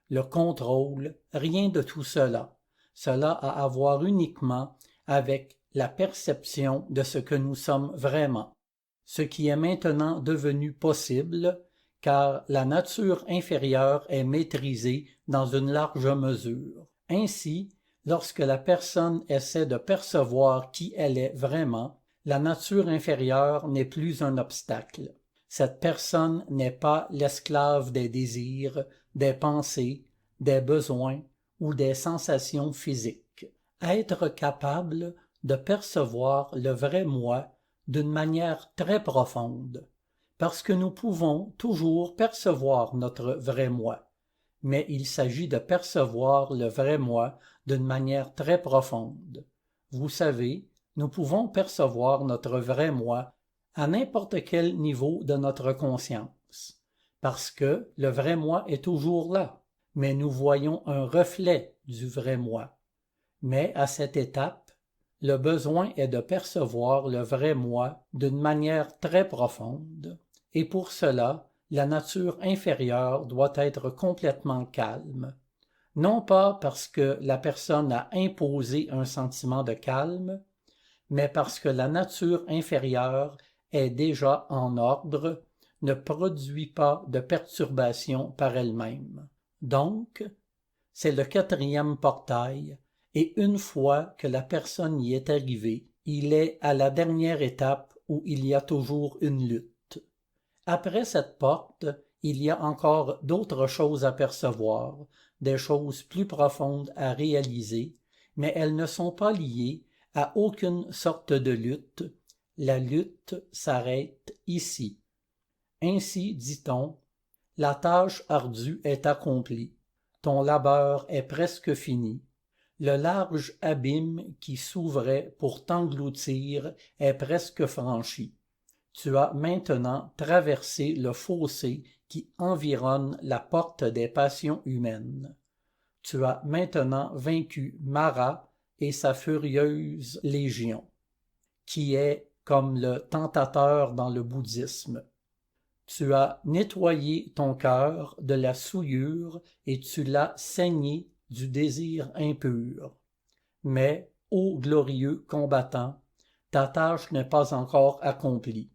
le contrôle, rien de tout cela. Cela a à voir uniquement avec la perception de ce que nous sommes vraiment, ce qui est maintenant devenu possible, car la nature inférieure est maîtrisée dans une large mesure. Ainsi, lorsque la personne essaie de percevoir qui elle est vraiment, la nature inférieure n'est plus un obstacle. Cette personne n'est pas l'esclave des désirs, des pensées, des besoins ou des sensations physiques. Être capable de percevoir le vrai moi d'une manière très profonde, parce que nous pouvons toujours percevoir notre vrai moi, mais il s'agit de percevoir le vrai moi d'une manière très profonde. Vous savez, nous pouvons percevoir notre vrai moi à n'importe quel niveau de notre conscience, parce que le vrai moi est toujours là, mais nous voyons un reflet du vrai moi. Mais à cette étape, le besoin est de percevoir le vrai moi d'une manière très profonde, et pour cela, la nature inférieure doit être complètement calme. Non pas parce que la personne a imposé un sentiment de calme, mais parce que la nature inférieure est déjà en ordre, ne produit pas de perturbation par elle-même. Donc, c'est le 4e portail, et une fois que la personne y est arrivée, il est à la dernière étape où il y a toujours une lutte. Après cette porte, il y a encore d'autres choses à percevoir, des choses plus profondes à réaliser, mais elles ne sont pas liées à aucune sorte de lutte. La lutte s'arrête ici. Ainsi, dit-on, la tâche ardue est accomplie, ton labeur est presque fini. Le large abîme qui s'ouvrait pour t'engloutir est presque franchi. Tu as maintenant traversé le fossé qui environne la porte des passions humaines. Tu as maintenant vaincu Mara et sa furieuse légion, qui est comme le tentateur dans le bouddhisme. Tu as nettoyé ton cœur de la souillure et tu l'as saigné du désir impur. Mais, ô glorieux combattant, ta tâche n'est pas encore accomplie.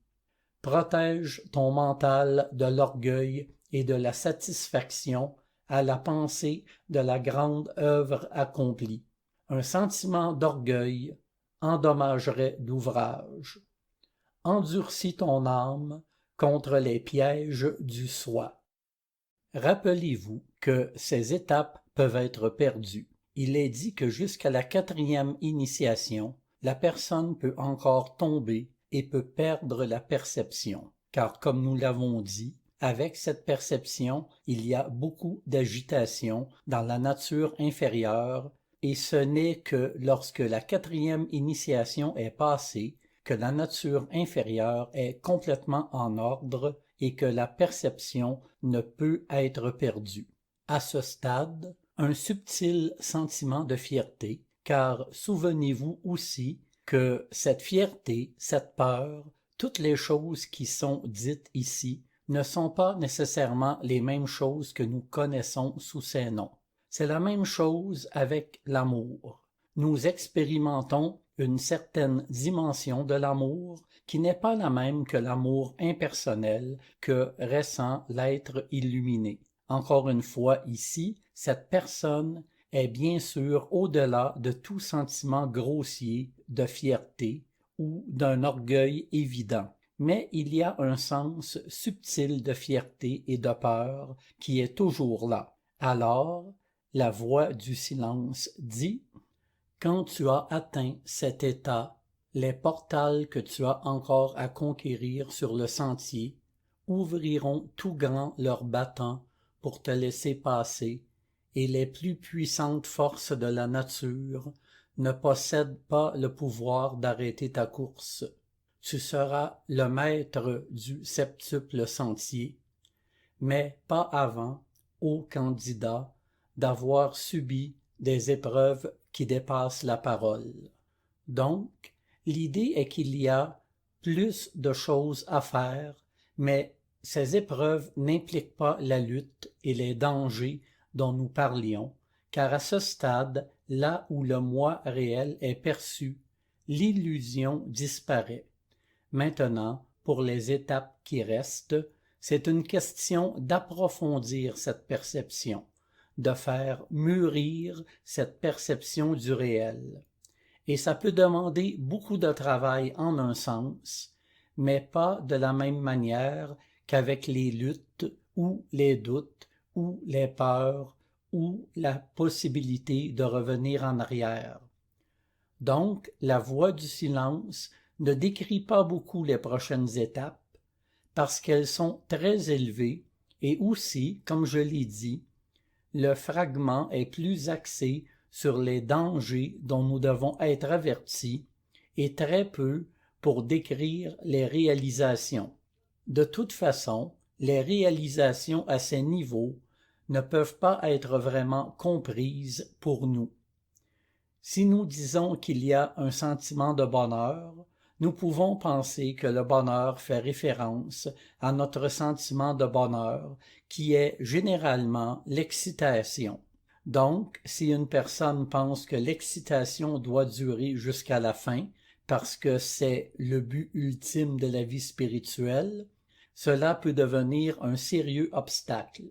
Protège ton mental de l'orgueil et de la satisfaction à la pensée de la grande œuvre accomplie. Un sentiment d'orgueil endommagerait l'ouvrage. Endurcis ton âme contre les pièges du soi. Rappelez-vous que ces étapes peuvent être perdues. Il est dit que jusqu'à la 4e initiation, la personne peut encore tomber et peut perdre la perception, car comme nous l'avons dit, avec cette perception, il y a beaucoup d'agitation dans la nature inférieure, et ce n'est que lorsque la 4e initiation est passée que la nature inférieure est complètement en ordre et que la perception ne peut être perdue. À ce stade, un subtil sentiment de fierté, car souvenez-vous aussi que cette fierté, cette peur, toutes les choses qui sont dites ici ne sont pas nécessairement les mêmes choses que nous connaissons sous ces noms. C'est la même chose avec l'amour. Nous expérimentons une certaine dimension de l'amour qui n'est pas la même que l'amour impersonnel que ressent l'être illuminé. Encore une fois ici, cette personne est bien sûr au-delà de tout sentiment grossier de fierté ou d'un orgueil évident. Mais il y a un sens subtil de fierté et de peur qui est toujours là. Alors, la voix du silence dit: quand tu as atteint cet état, les portals que tu as encore à conquérir sur le sentier ouvriront tout grand leurs battants pour te laisser passer, et les plus puissantes forces de la nature ne possèdent pas le pouvoir d'arrêter ta course. Tu seras le maître du septuple sentier, mais pas avant, ô candidat, d'avoir subi des épreuves qui dépassent la parole. Donc, l'idée est qu'il y a plus de choses à faire, mais ces épreuves n'impliquent pas la lutte et les dangers dont nous parlions, car à ce stade, là où le moi réel est perçu, l'illusion disparaît. Maintenant, pour les étapes qui restent, c'est une question d'approfondir cette perception, de faire mûrir cette perception du réel. Et ça peut demander beaucoup de travail en un sens, mais pas de la même manière qu'avec les luttes ou les doutes ou les peurs ou la possibilité de revenir en arrière. Donc, la voix du silence ne décrit pas beaucoup les prochaines étapes parce qu'elles sont très élevées et aussi, comme je l'ai dit, le fragment est plus axé sur les dangers dont nous devons être avertis et très peu pour décrire les réalisations. De toute façon, les réalisations à ces niveaux ne peuvent pas être vraiment comprises pour nous. Si nous disons qu'il y a un sentiment de bonheur, nous pouvons penser que le bonheur fait référence à notre sentiment de bonheur, qui est généralement l'excitation. Donc, si une personne pense que l'excitation doit durer jusqu'à la fin, parce que c'est le but ultime de la vie spirituelle, cela peut devenir un sérieux obstacle,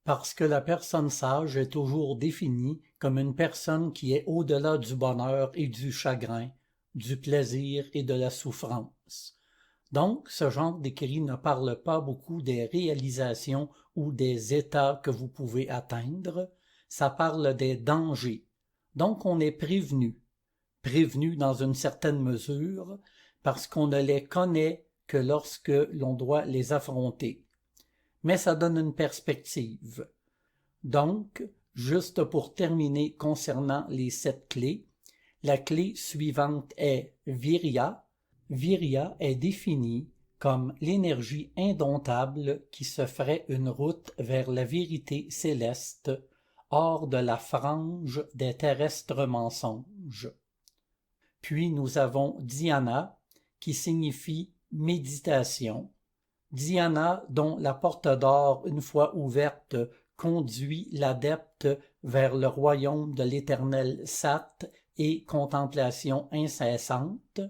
parce que la personne sage est toujours définie comme une personne qui est au-delà du bonheur et du chagrin, du plaisir et de la souffrance. Donc, ce genre d'écrit ne parle pas beaucoup des réalisations ou des états que vous pouvez atteindre, ça parle des dangers. Donc, on est prévenu dans une certaine mesure, parce qu'on ne les connaît que lorsque l'on doit les affronter. Mais ça donne une perspective. Donc, juste pour terminer concernant les 7 clés, la clé suivante est Virya. Virya est définie comme l'énergie indomptable qui se ferait une route vers la vérité céleste, hors de la frange des terrestres mensonges. Puis nous avons dhyana, qui signifie méditation, dhyana dont la porte d'or, une fois ouverte, conduit l'adepte vers le royaume de l'éternel Sat et contemplation incessante.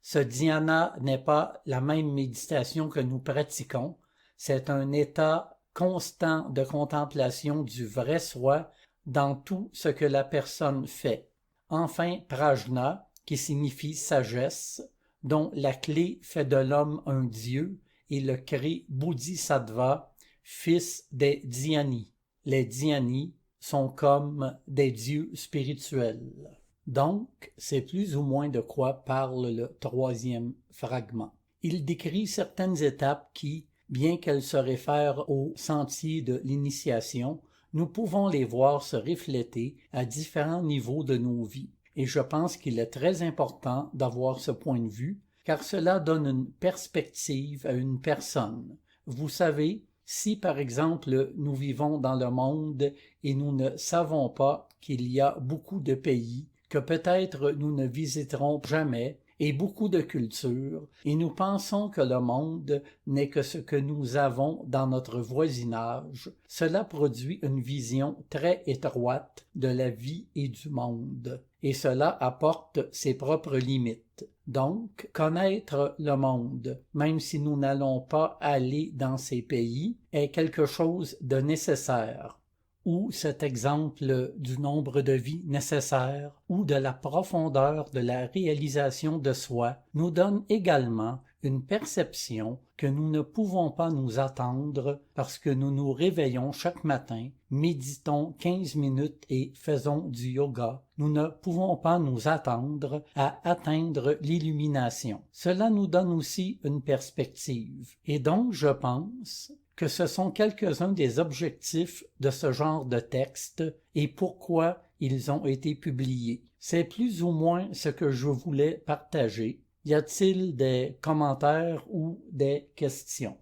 Ce dhyana n'est pas la même méditation que nous pratiquons, c'est un état constant de contemplation du vrai soi dans tout ce que la personne fait. Enfin, prajna, qui signifie sagesse, dont la clé fait de l'homme un dieu, et le crée Bodhisattva, fils des dhyanis. Les dhyanis sont comme des dieux spirituels. Donc, c'est plus ou moins de quoi parle le troisième fragment. Il décrit certaines étapes qui, bien qu'elles se réfèrent au sentier de l'initiation, nous pouvons les voir se refléter à différents niveaux de nos vies. Et je pense qu'il est très important d'avoir ce point de vue, car cela donne une perspective à une personne. Vous savez, si par exemple nous vivons dans le monde et nous ne savons pas qu'il y a beaucoup de pays que peut-être nous ne visiterons jamais, et beaucoup de cultures, et nous pensons que le monde n'est que ce que nous avons dans notre voisinage, cela produit une vision très étroite de la vie et du monde, et cela apporte ses propres limites. Donc, connaître le monde, même si nous n'allons pas aller dans ces pays, est quelque chose de nécessaire. Ou cet exemple du nombre de vies nécessaires ou de la profondeur de la réalisation de soi nous donne également une perception que nous ne pouvons pas nous attendre parce que nous nous réveillons chaque matin, méditons 15 minutes et faisons du yoga. Nous ne pouvons pas nous attendre à atteindre l'illumination. Cela nous donne aussi une perspective. Et donc, je pense que ce sont quelques-uns des objectifs de ce genre de texte et pourquoi ils ont été publiés. C'est plus ou moins ce que je voulais partager. Y a-t-il des commentaires ou des questions?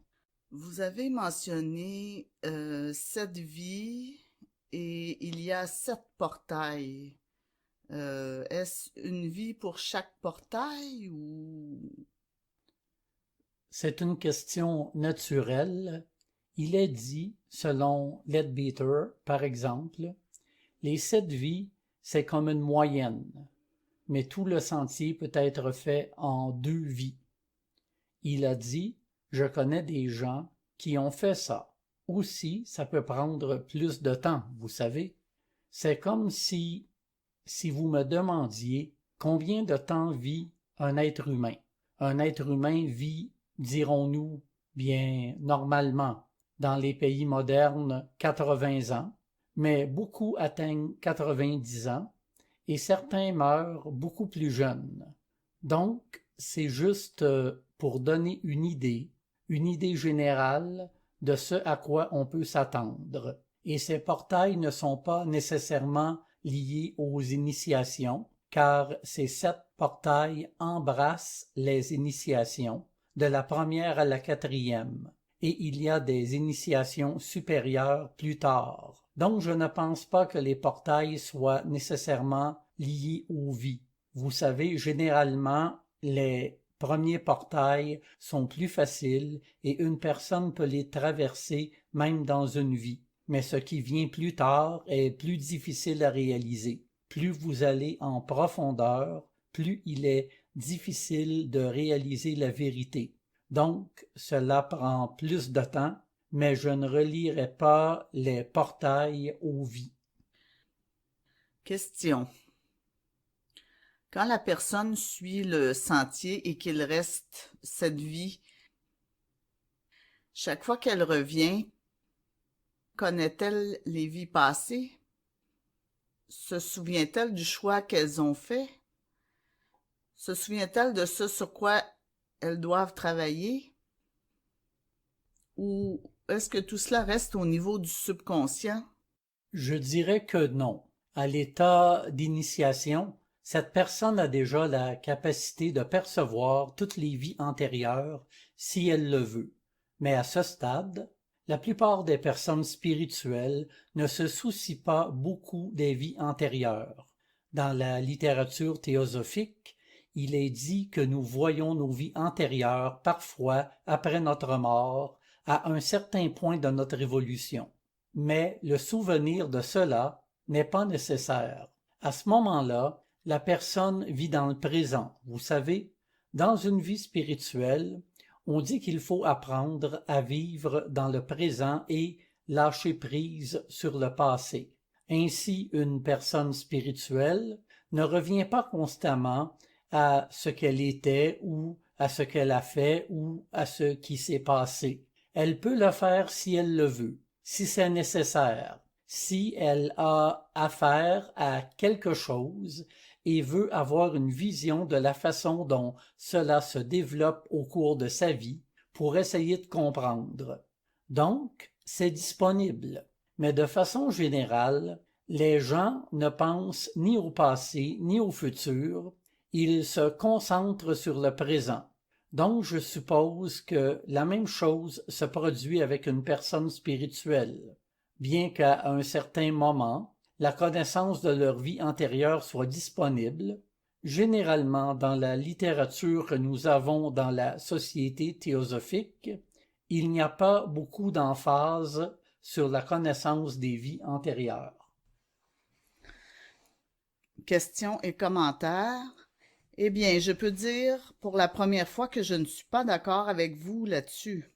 Vous avez mentionné 7 vies et il y a 7 portails. Est-ce une vie pour chaque portail ou... C'est une question naturelle. Il est dit, selon Leadbeater, par exemple, les 7 vies, c'est comme une moyenne, mais tout le sentier peut être fait en 2 vies. Il a dit, je connais des gens qui ont fait ça. Aussi, ça peut prendre plus de temps, vous savez. C'est comme si vous me demandiez combien de temps vit un être humain. Un être humain vit, dirons-nous, bien normalement, dans les pays modernes, 80 ans, mais beaucoup atteignent 90 ans et certains meurent beaucoup plus jeunes. Donc, c'est juste pour donner une idée générale de ce à quoi on peut s'attendre. Et ces portails ne sont pas nécessairement liés aux initiations, car ces 7 portails embrassent les initiations, de la première à la 4e, et il y a des initiations supérieures plus tard. Donc je ne pense pas que les portails soient nécessairement liés aux vies. Vous savez, généralement, les premiers portails sont plus faciles et une personne peut les traverser même dans une vie. Mais ce qui vient plus tard est plus difficile à réaliser. Plus vous allez en profondeur, plus il est difficile de réaliser la vérité. Donc, cela prend plus de temps, mais je ne relierai pas les portails aux vies. Question. Quand la personne suit le sentier et qu'il reste 7 vies, chaque fois qu'elle revient, connaît-elle les vies passées? Se souvient-elle du choix qu'elles ont fait? Se souvient-elle de ce sur quoi elles doivent travailler? Ou est-ce que tout cela reste au niveau du subconscient? Je dirais que non. À l'état d'initiation, cette personne a déjà la capacité de percevoir toutes les vies antérieures si elle le veut. Mais à ce stade, la plupart des personnes spirituelles ne se soucient pas beaucoup des vies antérieures. Dans la littérature théosophique, il est dit que nous voyons nos vies antérieures parfois après notre mort, à un certain point de notre évolution. Mais le souvenir de cela n'est pas nécessaire. À ce moment-là, la personne vit dans le présent. Vous savez, dans une vie spirituelle, on dit qu'il faut apprendre à vivre dans le présent et lâcher prise sur le passé. Ainsi, une personne spirituelle ne revient pas constamment à ce qu'elle était ou à ce qu'elle a fait ou à ce qui s'est passé. Elle peut le faire si elle le veut, si c'est nécessaire, si elle a affaire à quelque chose et veut avoir une vision de la façon dont cela se développe au cours de sa vie pour essayer de comprendre. Donc, c'est disponible, mais de façon générale, les gens ne pensent ni au passé ni au futur, ils se concentrent sur le présent. Donc, je suppose que la même chose se produit avec une personne spirituelle, bien qu'à un certain moment, la connaissance de leur vie antérieure soit disponible. Généralement, dans la littérature que nous avons dans la société théosophique, il n'y a pas beaucoup d'emphase sur la connaissance des vies antérieures. Questions et commentaires. Eh bien, je peux dire pour la première fois que je ne suis pas d'accord avec vous là-dessus,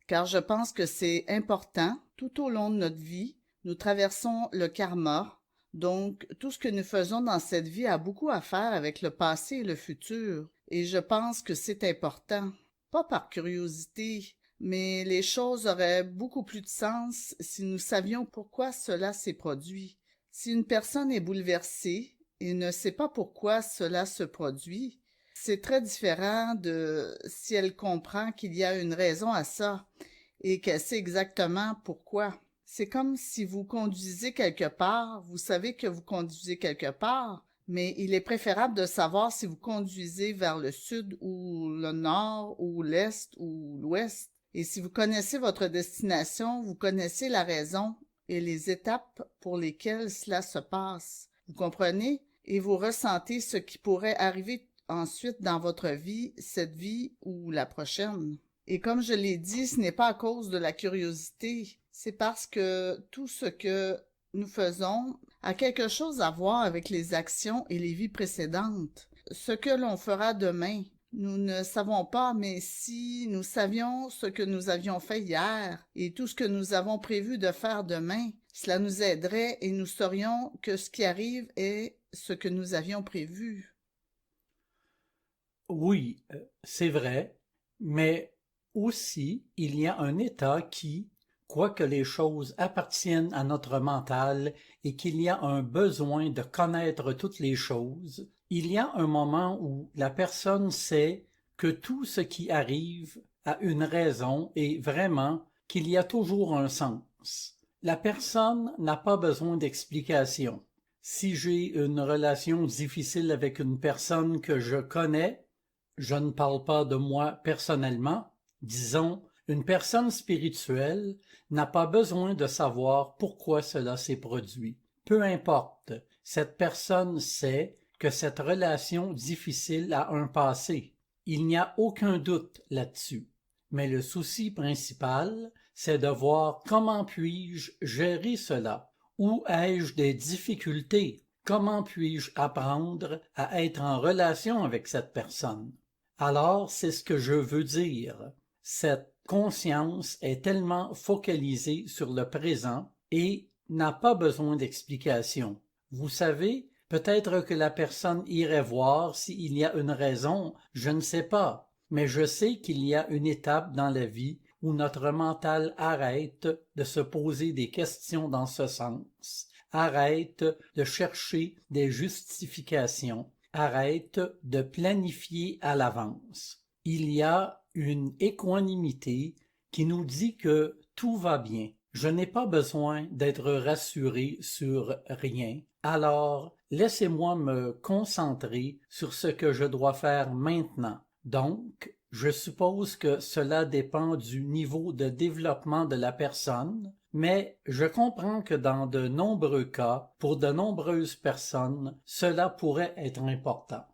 car je pense que c'est important. Tout au long de notre vie, nous traversons le karma, donc tout ce que nous faisons dans cette vie a beaucoup à faire avec le passé et le futur, et je pense que c'est important. Pas par curiosité, mais les choses auraient beaucoup plus de sens si nous savions pourquoi cela s'est produit. Si une personne est bouleversée et ne sait pas pourquoi cela se produit, c'est très différent de si elle comprend qu'il y a une raison à ça et qu'elle sait exactement pourquoi. C'est comme si vous conduisez quelque part, vous savez que vous conduisez quelque part, mais il est préférable de savoir si vous conduisez vers le sud ou le nord ou l'est ou l'ouest. Et si vous connaissez votre destination, vous connaissez la raison et les étapes pour lesquelles cela se passe. Vous comprenez? Et vous ressentez ce qui pourrait arriver ensuite dans votre vie, cette vie ou la prochaine. Et comme je l'ai dit, ce n'est pas à cause de la curiosité, c'est parce que tout ce que nous faisons a quelque chose à voir avec les actions et les vies précédentes. Ce que l'on fera demain, nous ne savons pas, mais si nous savions ce que nous avions fait hier et tout ce que nous avons prévu de faire demain, cela nous aiderait et nous saurions que ce qui arrive est ce que nous avions prévu. Oui, c'est vrai, mais aussi il y a un état qui, quoique les choses appartiennent à notre mental et qu'il y a un besoin de connaître toutes les choses, il y a un moment où la personne sait que tout ce qui arrive a une raison et vraiment qu'il y a toujours un sens. La personne n'a pas besoin d'explication. Si j'ai une relation difficile avec une personne que je connais, je ne parle pas de moi personnellement, disons, une personne spirituelle n'a pas besoin de savoir pourquoi cela s'est produit. Peu importe, cette personne sait que cette relation difficile a un passé. Il n'y a aucun doute là-dessus. Mais le souci principal, c'est de voir comment puis-je gérer cela. Où ai-je des difficultés? Comment puis-je apprendre à être en relation avec cette personne? Alors, c'est ce que je veux dire. Cette conscience est tellement focalisée sur le présent et n'a pas besoin d'explication. Vous savez, peut-être que la personne irait voir s'il y a une raison, je ne sais pas, mais je sais qu'il y a une étape dans la vie où notre mental arrête de se poser des questions dans ce sens, arrête de chercher des justifications, arrête de planifier à l'avance. Il y a une équanimité qui nous dit que tout va bien. Je n'ai pas besoin d'être rassuré sur rien, alors laissez-moi me concentrer sur ce que je dois faire maintenant. Donc, je suppose que cela dépend du niveau de développement de la personne, mais je comprends que dans de nombreux cas, pour de nombreuses personnes, cela pourrait être important.